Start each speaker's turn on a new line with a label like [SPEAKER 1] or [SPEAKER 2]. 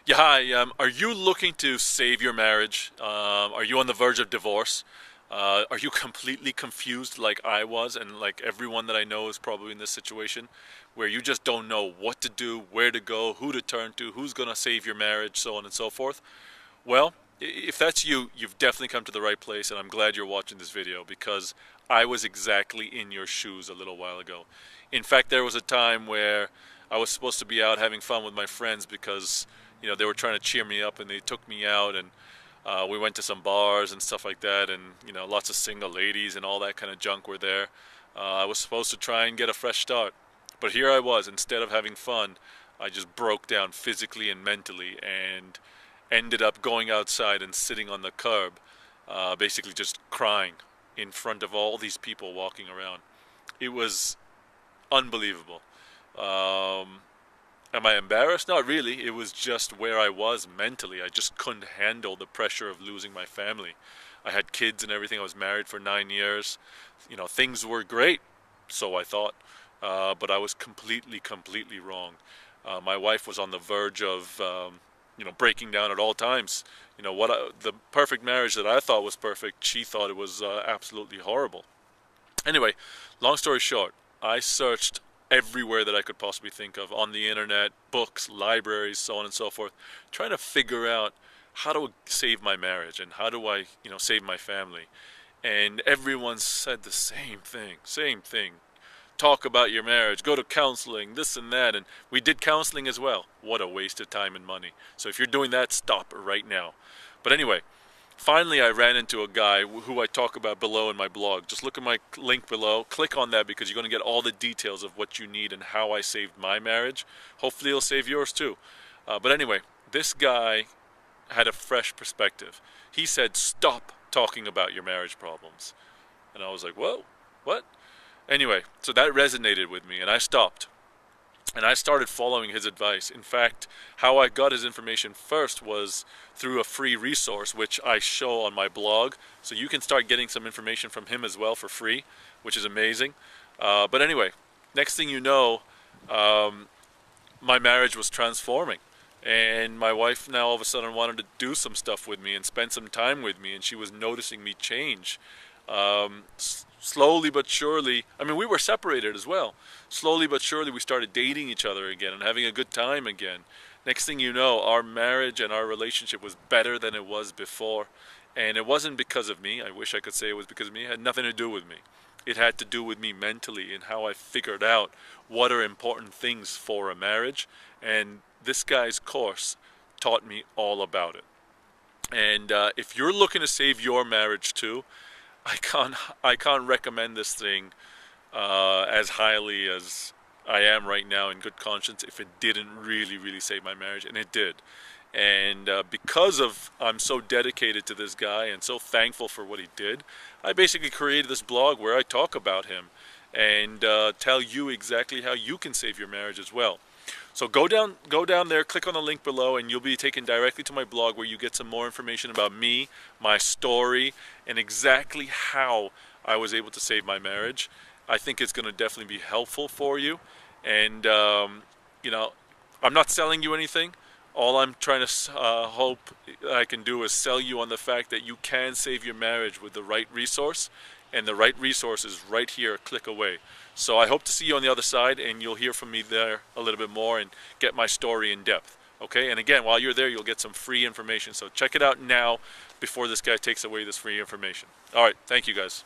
[SPEAKER 1] Yeah, hi. Are you looking to save your marriage? Are you on the verge of divorce? Are you completely confused like I was, and like everyone that I know is probably in this situation, where you just don't know what to do, where to go, who to turn to, who's going to save your marriage, so on and so forth? Well, if that's you, you've definitely come to the right place, and I'm glad you're watching this video because I was exactly in your shoes a little while ago. In fact, there was a time where I was supposed to be out having fun with my friends because, they were trying to cheer me up and they took me out and we went to some bars and stuff like that, and, lots of single ladies and all that kind of junk were there. I was supposed to try and get a fresh start. But here I was, instead of having fun, I just broke down physically and mentally and ended up going outside and sitting on the curb, basically just crying in front of all these people walking around. It was unbelievable. Um, am I embarrassed? Not really. It was just where I was mentally. I just couldn't handle the pressure of losing my family. I had kids and everything. I was married for 9 years. Things were great, so I thought. But I was completely wrong. My wife was on the verge of, breaking down at all times. The perfect marriage that I thought was perfect, she thought it was absolutely horrible. Anyway, long story short, I searched everywhere that I could possibly think of on the internet, books, libraries, so on and so forth, trying to figure out how to save my marriage and how do I, save my family. And everyone said the same thing. Talk about your marriage, go to counseling, this and that, and we did counseling as well. What a waste of time and money. So if you're doing that, stop right now. But anyway, finally I ran into a guy who I talk about below in my blog. Just look at my link below, click on that because you're going to get all the details of what you need and how I saved my marriage. Hopefully it'll save yours too. But anyway, this guy had a fresh perspective. He said, stop talking about your marriage problems. And I was like, whoa, what? Anyway, so that resonated with me and I stopped. And I started following his advice. In fact, how I got his information first was through a free resource, which I show on my blog. So you can start getting some information from him as well for free, which is amazing. But anyway, next thing you know, my marriage was transforming. And my wife now all of a sudden wanted to do some stuff with me and spend some time with me. And she was noticing me change. Slowly but surely, we were separated as well. Slowly but surely we started dating each other again and having a good time again. Next thing you know, our marriage and our relationship was better than it was before. And it wasn't because of me. I wish I could say it was because of me. It had nothing to do with me. It had to do with me mentally and how I figured out what are important things for a marriage. And this guy's course taught me all about it. And if you're looking to save your marriage too, I can't recommend this thing as highly as I am right now in good conscience if it didn't really save my marriage, and it did. And because of I'm so dedicated to this guy and so thankful for what he did, I basically created this blog where I talk about him and tell you exactly how you can save your marriage as well. So go down there, click on the link below, and you'll be taken directly to my blog where you get some more information about me, my story, and exactly how I was able to save my marriage. I think it's going to definitely be helpful for you. And, I'm not selling you anything. All I'm trying to hope I can do is sell you on the fact that you can save your marriage with the right resource. And the right resource is right here, a click away. So I hope to see you on the other side, and you'll hear from me there a little bit more and get my story in depth. Okay, and again, while you're there, you'll get some free information. So check it out now before this guy takes away this free information. All right, thank you guys.